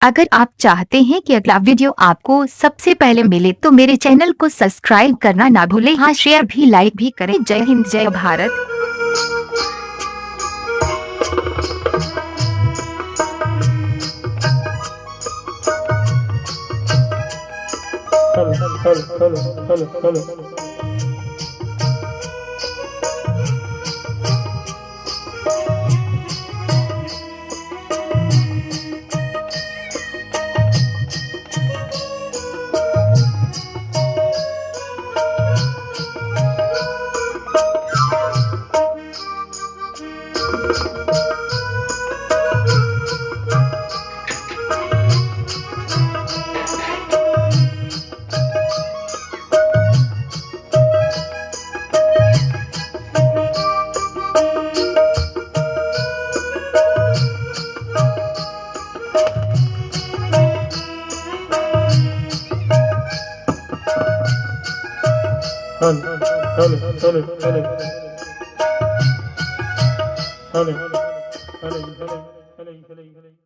अगर आप चाहते हैं कि अगला वीडियो आपको सबसे पहले मिले तो मेरे चैनल को सब्सक्राइब करना ना भूलें। हाँ, शेयर भी लाइक भी करें। जय हिंद, जय Bharat. Hello hello hello hello hello. Hello hello hello hello hello hello hello hello.